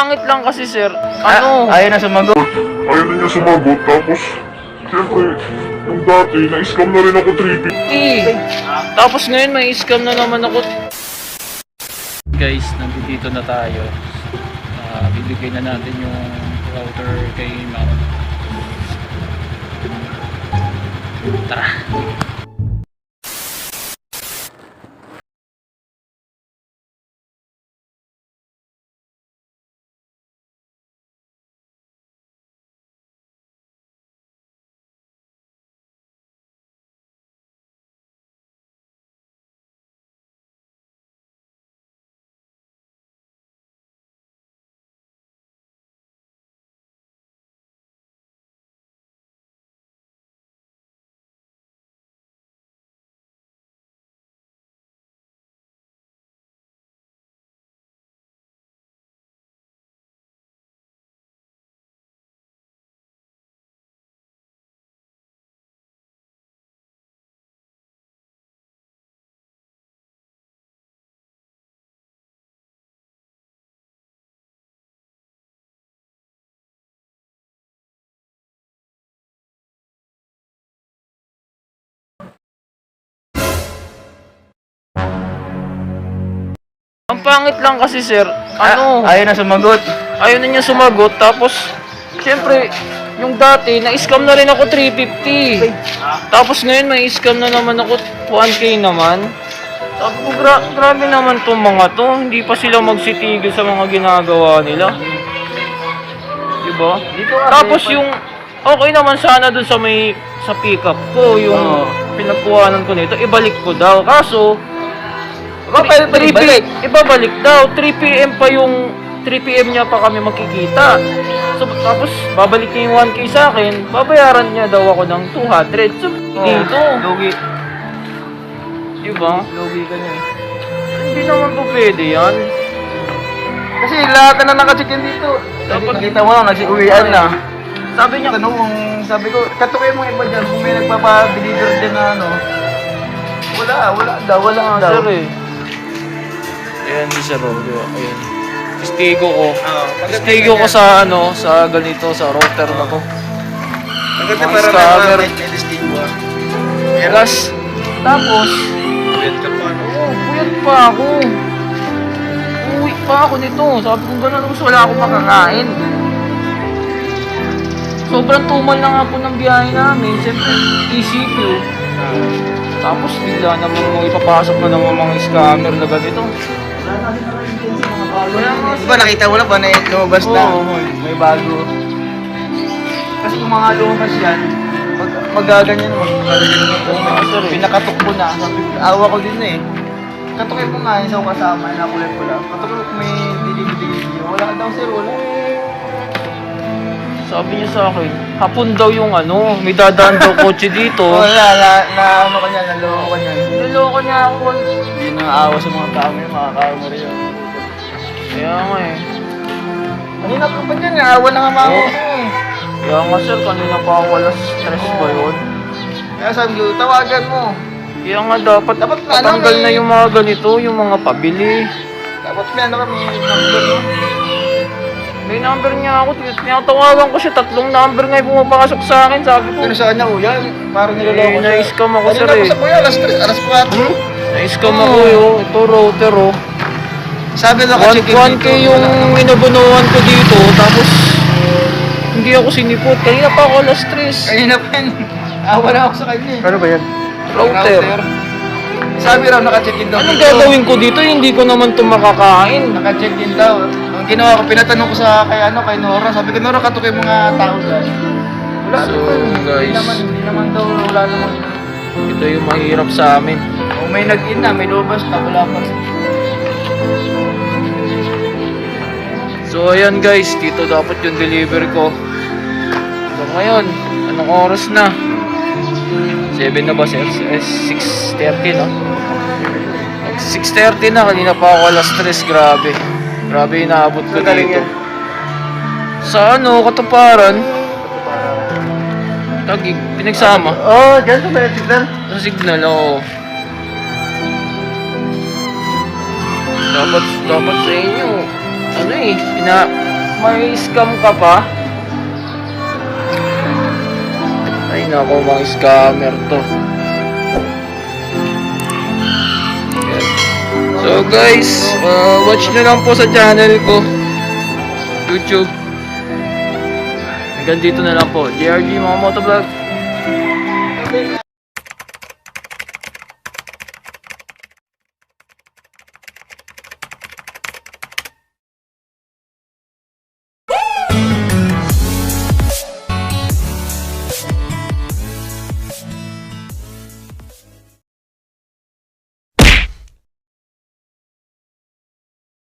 pangit lang kasi sir. Ano? Ayaw na sumagot. Ayaw na niya sumagot, tapos, siyempre, yung dati, na-scam na rin ako 350. Tapos ngayon may scam na naman ako. Guys, nandito na tayo. Bibigay na natin yung router kay Ma'am. Tara. Ang pangit lang kasi sir. Ano? Ayaw na sumagot. Ayaw na niya sumagot. Tapos, siyempre, yung dati, na-scam na rin ako 350. Tapos ngayon, may scam na naman ako 1K naman. Sabi ko, grabe naman tong mga to. Hindi pa sila magsitigil sa mga ginagawa nila. Diba? Tapos yung, okay naman sana dun sa pick-up ko, yung pinagkuhanan ko nito, ibalik ko daw. Kaso, ibabalik daw. 3 PM pa yung 3 PM niya pa kami magkikita. So, tapos babalik niya yung 1K sa akin, babayaran niya daw ako ng 200. So, dito. Lugi. Diba? Lugi ka niya. Hindi naman po pwede yan. Kasi lahat na nakacheck in dito. Dapat- Nakita mo lang, nagsi-uwian na. Sabi niya, Sabi ko, katukay mo iba dyan, kung may nagpapa-deliver din na ano. Wala daw. sir eh. Ayan, si Sir Rolio. Ayan. Testigo ko. Testigo ko sa sa ganito, sa router na to. Maganda Mga para scammer. may testigo. Plus, tapos, Wait ka pa ano. puyat pa ako. Uwi pa ako nito. Sabi ko gano'n, gusto wala akong makakain. Sobrang tumal na nga po ng biyahe namin. Siyempre, ECQ. Tapos bigla naman mo ipapasok na naman mga scammer na ganito. Kaya nga, Diba nakita mo na ba na lumabas na? Oo. May bago. Kasi kung mga lumabas yan, magaganyan mo. sir eh. Pinakatukbo na. Sabi ko, awa ko din eh. Katukin mo nga, isang kasama, nakulay ko lang. Katukin mo kung may dili-dili. Wala daw sir, wala. Sabi niya sa akin, hapon daw yung may dadaan daw kotse dito. Wala, ano ka niya, naloko ka niya. Niloko niya ako. Hindi na aawa sa mga tao yun, makakawa mo rin yun. Kaya nga eh. Kanina pa ba dyan, naawa na nga mga Oo. ako eh. Kaya nga sir, kanina pa ako wala stress ba yun? Kaya sabi ko, tawagan mo. Kaya nga dapat patanggal na yung mga ganito, yung mga pabili. Dapat may ano kami, number mo. May number niya ako, tinatawagan ko siya, 3 number nga yung pumapasok sa akin, sabi ko. Pero saan niya, yan, parang niloloko siya. Na-scam ako sir Kanina eh. pa sa kuya, alas 4. Na-scam ako ito router oh. Sabi na ka 1K yung minabunuan ko dito, tapos hindi ako sinipot. Kanina pa ako alas 3. Kanina pa yun. Awa na ako sa kanya eh. Ano ba yan? Router. Sabi raw naka-check in daw. Anong gagawin ko dito? Hindi ko naman ito makakain. Naka-check in daw. Ang ginawa ko, pinatanong ko sa kay Nora. Sabi ko, Nora, katukay mga tao dyan. Wala So, naman. guys. Hindi naman daw, wala naman. Ito yung mahirap sa amin. Kung may nag-in na, may lumabas na, wala pa. So ayan guys, dito dapat yung deliver ko. So ngayon, anong oras na? 7 na ba sir? 6:30 no? 6:30 na, kanina pa ako alas 3, grabe. Grabe inaabot ko dito. Sa Katuparan. Tagig, pinagsama. Dyan sa may signal. Sa signal, oo. Dapat sa inyo, may scam ka pa. Ay nako, mga scammer to. Yan. So guys, watch nyo lang po sa channel ko, YouTube. Hanggang dito na lang po. JRG mga motovlog.